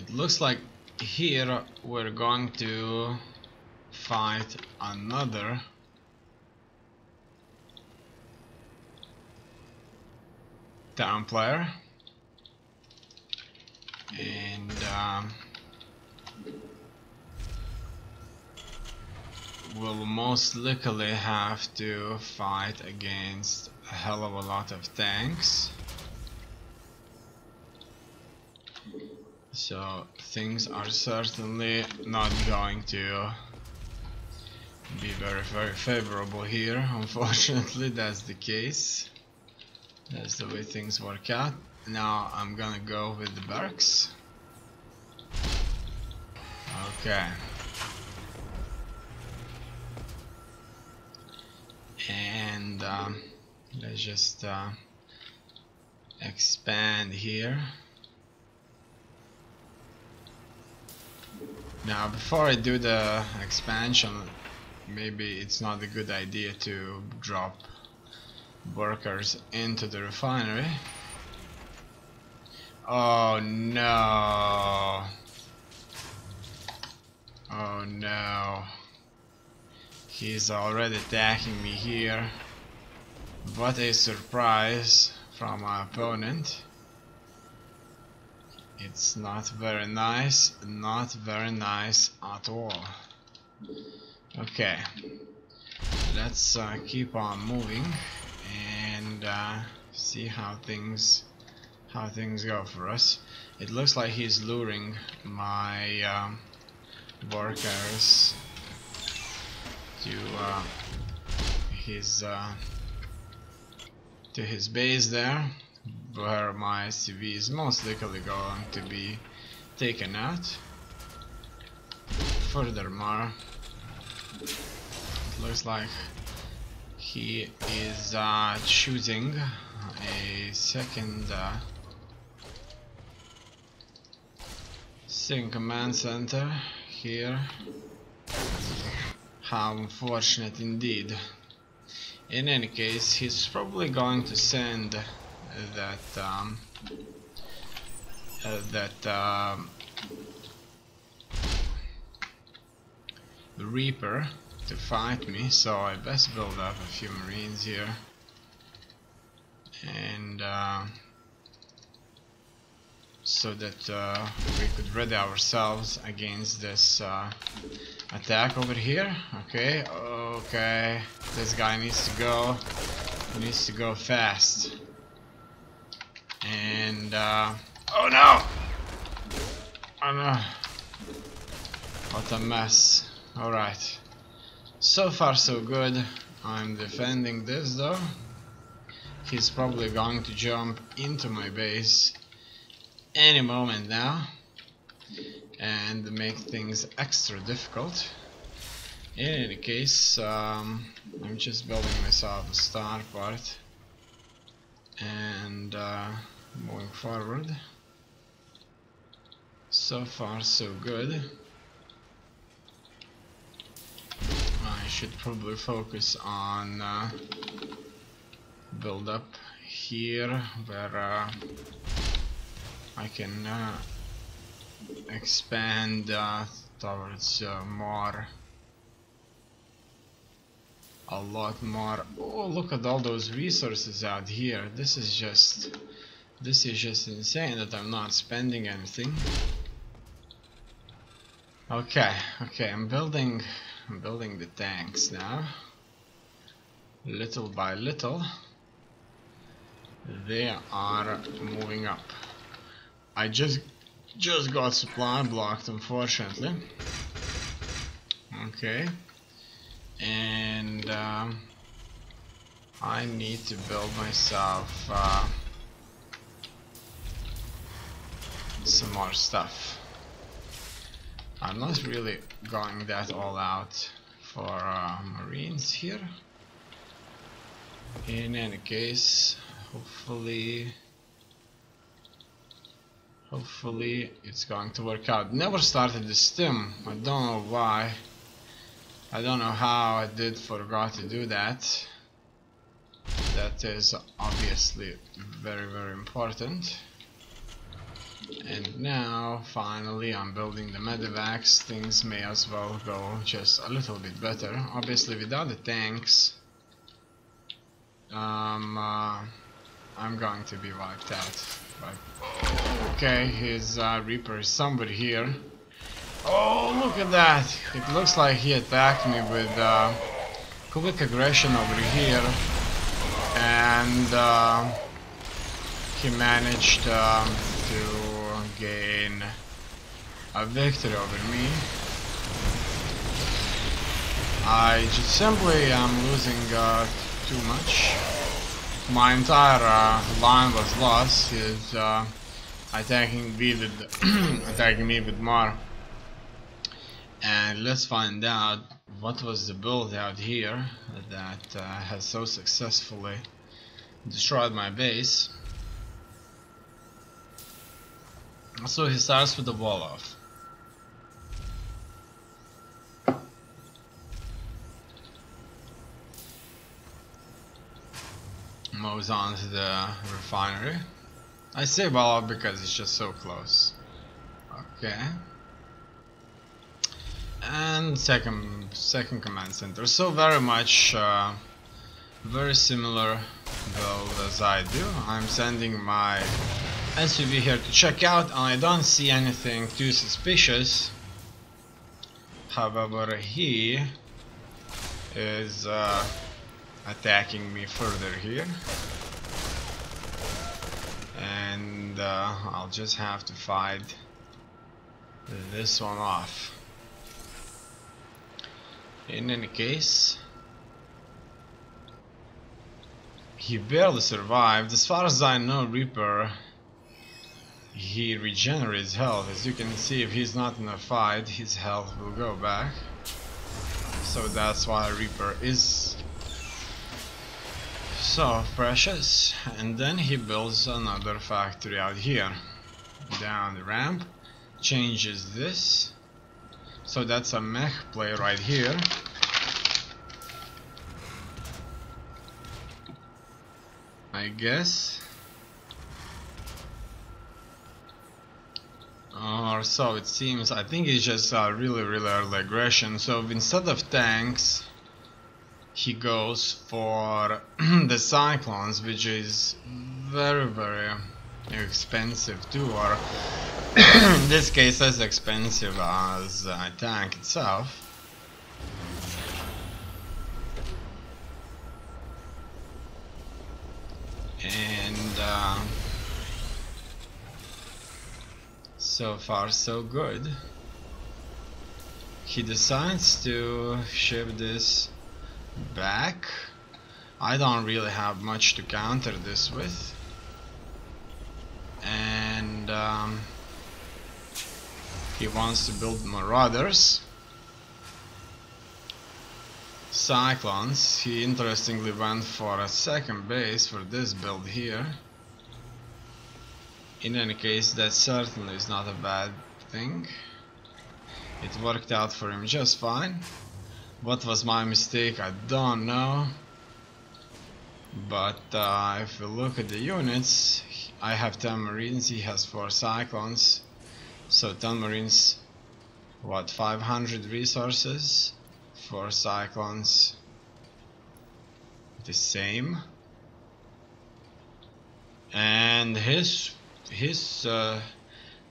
It looks like here we're going to fight another town player, and we'll most likely have to fight against a hell of a lot of tanks. So things are certainly not going to be very favorable here. Unfortunately, that's the case. That's the way things work out. Now I'm gonna go with the barracks. Okay. And let's just expand here. Now, before I do the expansion, maybe it's not a good idea to drop workers into the refinery. Oh no! Oh no! He's already attacking me here. What a surprise from my opponent. It's not very nice, not very nice at all. Okay, let's keep on moving and see how things go for us. It looks like he's luring my workers to his base there, where my SUV is most likely going to be taken out. Furthermore, it looks like he is choosing a second command center here. How unfortunate indeed. In any case, he's probably going to send the Reaper to fight me, so I best build up a few Marines here, and so that we could ready ourselves against this attack over here. Okay, okay, this guy needs to go. He needs to go fast. And oh no! Oh no! What a mess. Alright. So far so good. I'm defending this though. He's probably going to jump into my base any moment now and make things extra difficult. In any case, I'm just building myself a starport and moving forward. So far so good. I should probably focus on build up here where I can expand towards a lot more. Oh, look at all those resources out here. This is just insane that I'm not spending anything. Okay, I'm building the tanks now. Little by little they are moving up. I just got supply blocked, unfortunately. Okay, and I need to build myself some more stuff. I'm not really going that all out for Marines here. In any case, hopefully it's going to work out. Never started the stim. I don't know why. I don't know how I forgot to do that. That is obviously very important. And now, finally, I'm building the medevacs. Things may as well go just a little bit better. Obviously, without the tanks, I'm going to be wiped out. But okay, his Reaper is somewhere here. Oh, look at that! It looks like he attacked me with quick aggression over here, and he managed to gain a victory over me. I just simply am losing too much. My entire line was lost. He's attacking me with attacking me with more. And let's find out what was the build out here that has so successfully destroyed my base. So he starts with the wall off. Moves on to the refinery. I say wall off because it's just so close. Okay. And second command center. So very much very similar build as I do. I'm sending my SUV here to check out, and I don't see anything too suspicious. However, he is attacking me further here, and I'll just have to fight this one off. In any case, he barely survived. As far as I know, Reaper, he regenerates health. As you can see, if he's not in a fight, his health will go back. So that's why Reaper is so precious. And then he builds another factory out here. Down the ramp, changes this. So that's a mech play right here. I guess. Or so it seems. I think it's just really early aggression. So instead of tanks, he goes for the Cyclones, which is very expensive too, or in this case as expensive as a tank itself. And so far so good. He decides to ship this back. I don't really have much to counter this with, and he wants to build Marauders. Cyclones. He interestingly went for a second base for this build here. In any case, that certainly is not a bad thing. It worked out for him just fine. What was my mistake? I don't know. But if we look at the units, I have 10 Marines, he has 4 Cyclones. So 10 Marines, what, 500 resources? 4 Cyclones, the same. And his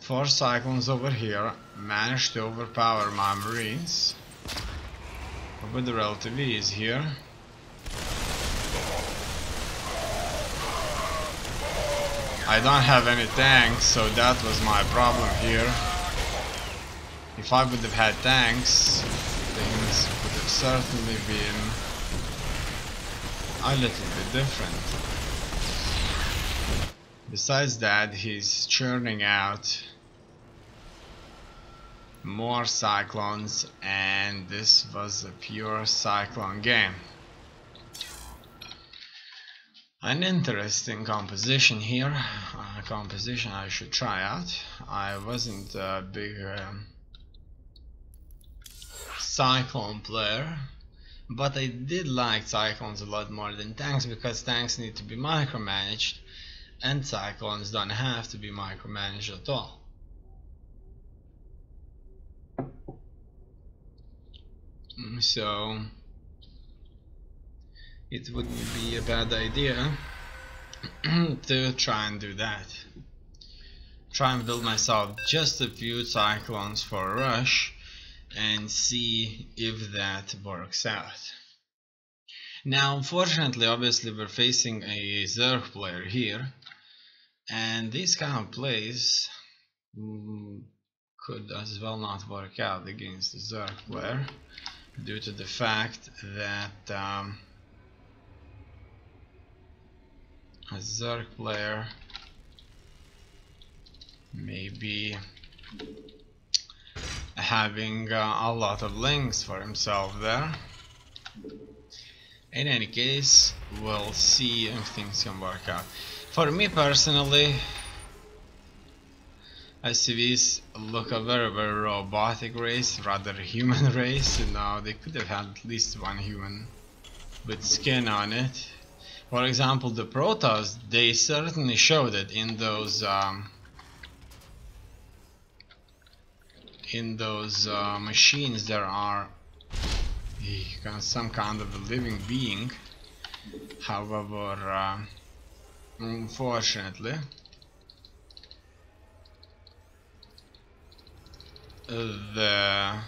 4 Cyclones over here managed to overpower my Marines with the relative ease here. I don't have any tanks, so that was my problem here. If I would have had tanks, things would have certainly been a little bit different. Besides that, he's churning out more Cyclones, and this was a pure Cyclone game. An interesting composition here, a composition I should try out. I wasn't a big Cyclone player, but I did like Cyclones a lot more than tanks, because tanks need to be micromanaged, And cyclones don't have to be micromanaged at all. So it wouldn't be a bad idea to try and do that. Try and build myself just a few cyclones for a rush and see if that works out. Now, unfortunately, obviously, we're facing a Zerg player here, and these kind of plays could as well not work out against the Zerg player due to the fact that a Zerg player may be having a lot of links for himself there. In any case, we'll see if things can work out. For me personally, SCVs look a very robotic race, rather human race. Now they could have had at least one human with skin on it. For example, the Protoss, they certainly showed it in those machines. There are some kind of a living being. However, unfortunately, the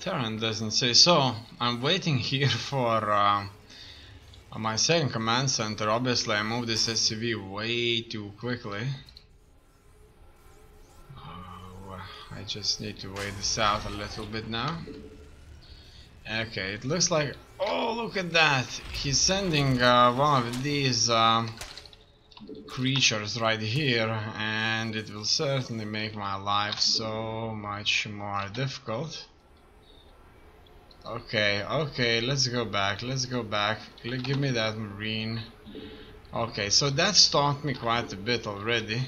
Terran doesn't say so. I'm waiting here for my second command center. Obviously I moved this SCV way too quickly. I just need to wait this out a little bit now. Okay, it looks like, oh, look at that, he's sending one of these creatures right here, and it will certainly make my life so much more difficult. Okay, let's go back, give me that marine. Okay, so that stalked me quite a bit already,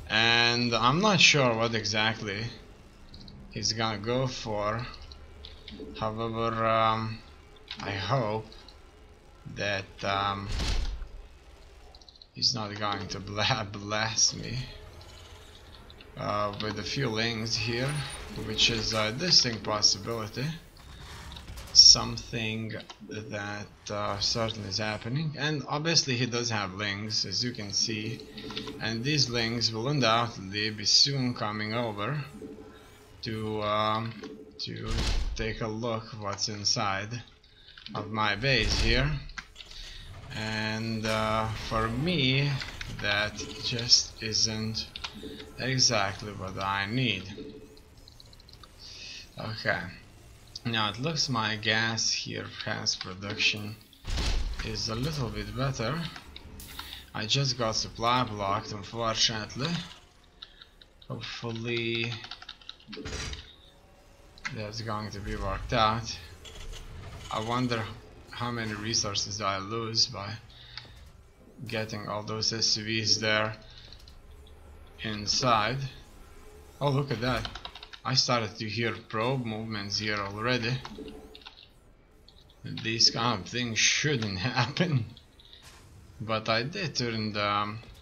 and I'm not sure what exactly he's gonna go for. However, I hope that he's not going to blast me with a few links here, which is a distinct possibility. Something that certainly is happening, and obviously he does have links, as you can see, and these links will undoubtedly be soon coming over to take a look what's inside of my base here. And for me, that just isn't exactly what I need. Okay, now it looks my gas here, gas production is a little bit better. I just got supply blocked, unfortunately. Hopefully that's going to be worked out. I wonder how many resources I lose by getting all those SCVs there inside. Oh, look at that. I started to hear probe movements here already. These kind of things shouldn't happen. But I did turn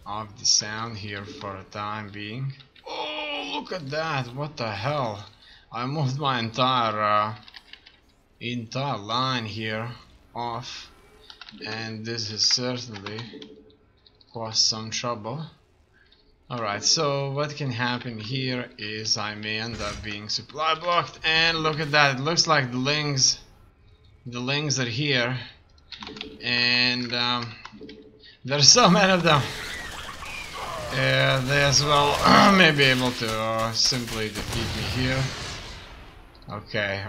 off the sound here for a time being. Oh, look at that. What the hell? I moved my entire line here off, and this has certainly caused some trouble. Alright, so what can happen here is I may end up being supply blocked, and look at that, it looks like the links are here, and there's so many of them. They as well may be able to simply defeat me here. Okay.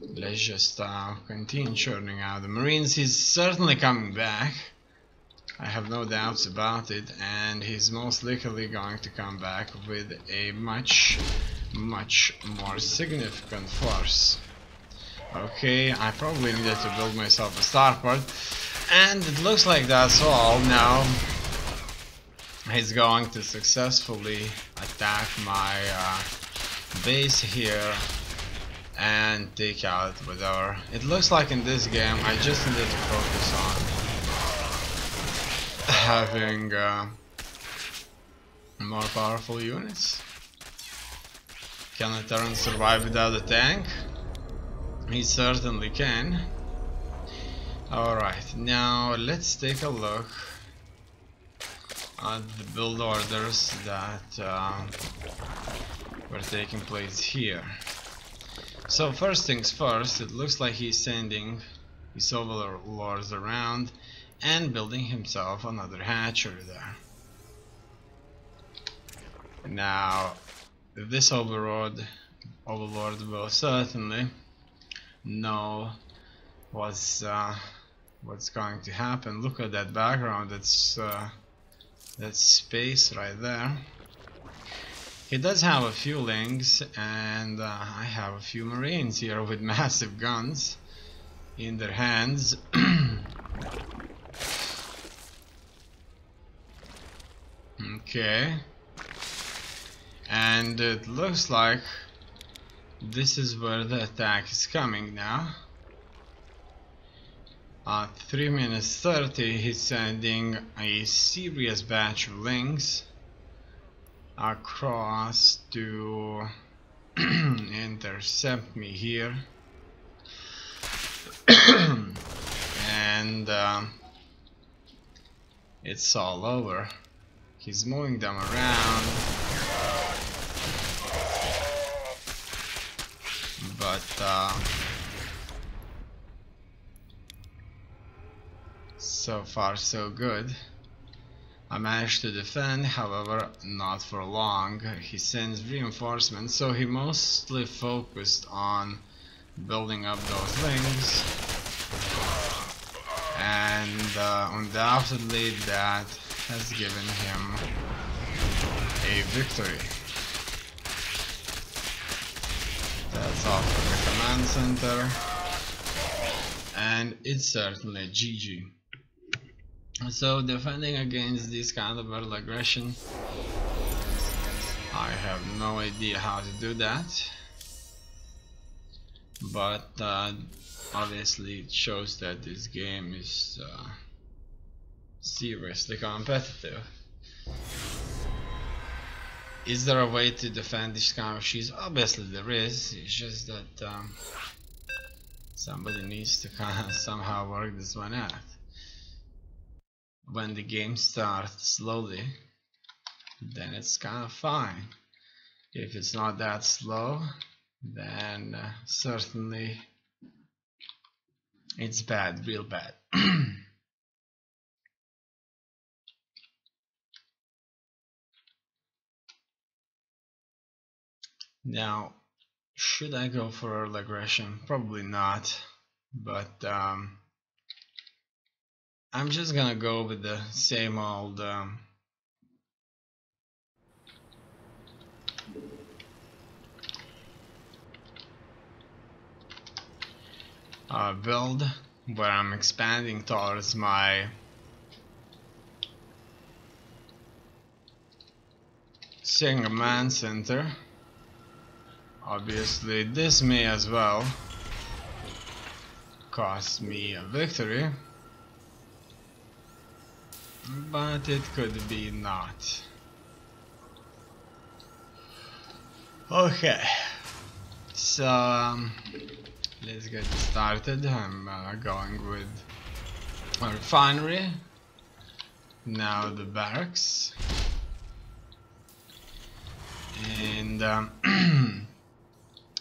Let's just continue churning out the Marines. He's certainly coming back. I have no doubts about it, and he's most likely going to come back with a much more significant force. Okay, I probably needed to build myself a starport, and it looks like that's all now. he's going to successfully attack my base here and take out whatever. It looks like in this game I just need to focus on having more powerful units. Can a Terran survive without a tank? He certainly can. Alright, now let's take a look at the build orders that were taking place here. So first things first, it looks like he's sending his overlords around and building himself another hatchery there. Now this overlord will certainly know what's going to happen. Look at that background, that's space right there. He does have a few lings, and I have a few marines here with massive guns in their hands. Okay, and it looks like this is where the attack is coming now. At 3 minutes 30, he's sending a serious batch of lings across to intercept me here. And it's all over. He's moving them around, but so far so good. I managed to defend, however not for long. He sends reinforcements, so he mostly focused on building up those lings, and undoubtedly that has given him a victory. That's all for the command center, and it's certainly GG. So defending against this kind of early aggression, I have no idea how to do that, but obviously it shows that this game is seriously competitive. Is there a way to defend this kind of shields? Obviously there is, it's just that somebody needs to kind of somehow work this one out. When the game starts slowly, then it's kind of fine. If it's not that slow, then certainly it's bad, real bad. Now, should I go for early aggression? Probably not, but I'm just gonna go with the same old build, where I'm expanding towards my second command center. Obviously this may as well cost me a victory, but it could be not. Okay, so let's get started. I'm going with a refinery, now the barracks, and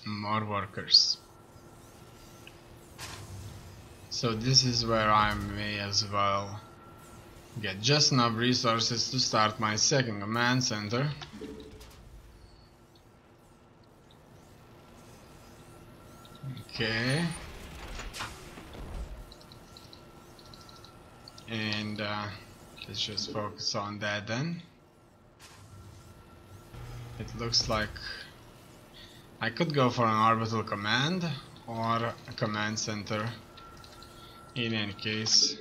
more workers. So this is where I may as well get just enough resources to start my second command center. Okay, and let's just focus on that then. It looks like I could go for an orbital command or a command center. In any case,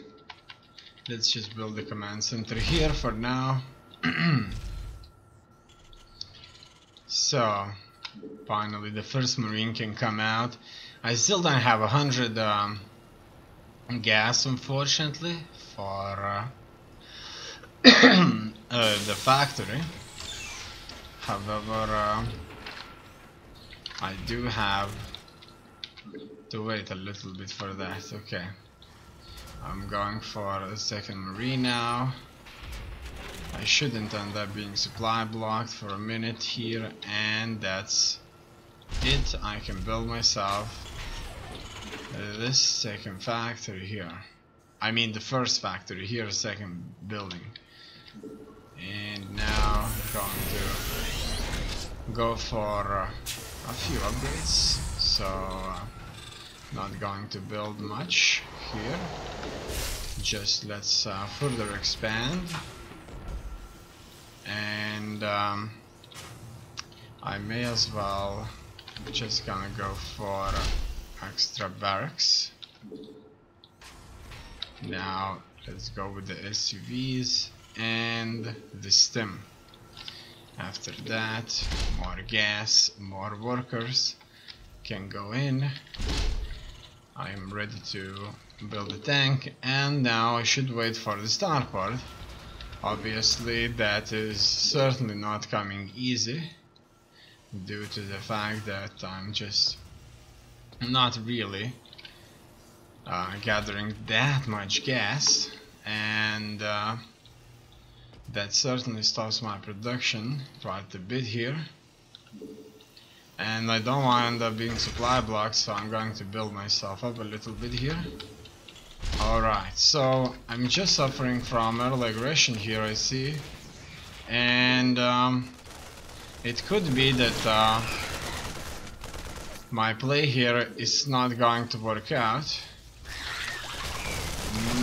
let's just build the command center here for now. So finally the first marine can come out. I still don't have 100 gas, unfortunately, for the factory. However, I do have to wait a little bit for that. Okay, I'm going for a second marine now. I shouldn't end up being supply blocked for a minute here, and that's it. I can build myself this second factory here. I mean the first factory here, second building. And now I'm going to go for a few upgrades. So not going to build much here. Just let's further expand. And I may as well just gonna go for extra barracks. Now let's go with the SUVs and the stem. After that, more gas, more workers can go in. I am ready to build a tank, and now I should wait for the starport. Obviously that is certainly not coming easy, due to the fact that I'm just not really gathering that much gas, and that certainly stops my production quite a bit here. And I don't want to end up being supply blocked, so I'm going to build myself up a little bit here. Alright, so I'm just suffering from early aggression here, I see. And it could be that my play here is not going to work out.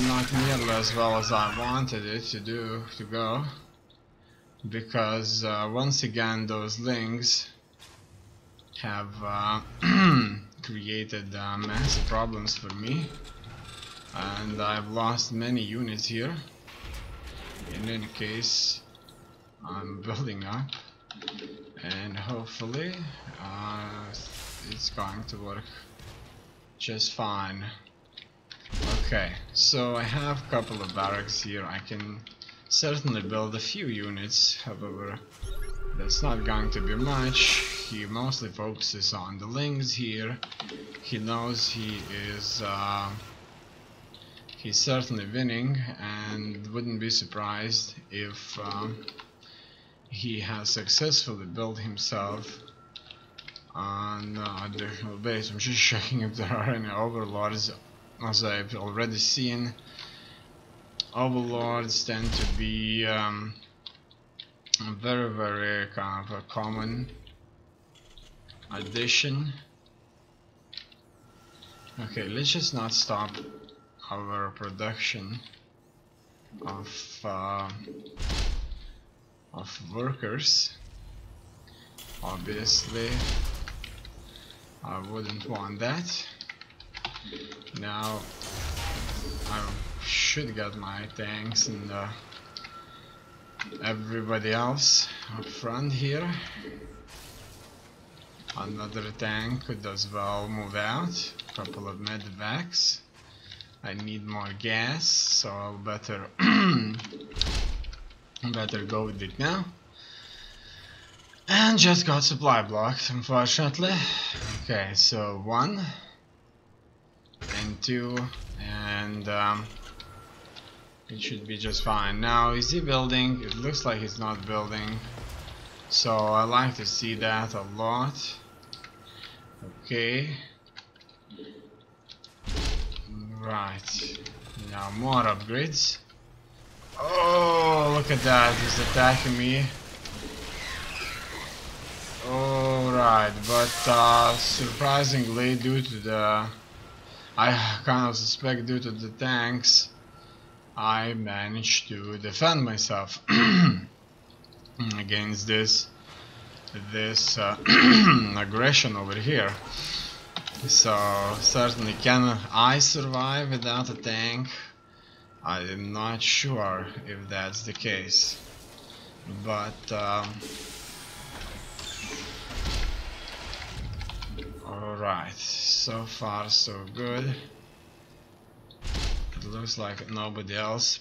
Not nearly as well as I wanted it to go. Because once again those lings have created massive problems for me. And I've lost many units here. In any case, I'm building up, and hopefully it's going to work just fine. Okay, so I have a couple of barracks here. I can certainly build a few units, however that's not going to be much. He mostly focuses on the lings here. He knows he is he's certainly winning, and wouldn't be surprised if he has successfully built himself on additional base. I'm just checking if there are any overlords. As I've already seen, overlords tend to be very, very kind of a common addition. Okay, let's just not stop our production of workers. Obviously, I wouldn't want that. Now I should get my tanks and everybody else up front here. Another tank could as well move out. A couple of medvacs. I need more gas, so I'll better go with it now. And just got supply blocked, unfortunately. Okay, so 1 and 2, and it should be just fine. Now, is he building? It looks like he's not building, so I like to see that a lot. Okay. Right. Now more upgrades. Oh, look at that. He's attacking me. Alright, but surprisingly, due to the... I kind of suspect due to the tanks, I managed to defend myself against this aggression over here. So certainly, can I survive without a tank? I am not sure if that's the case. but alright, so far so good. It looks like nobody else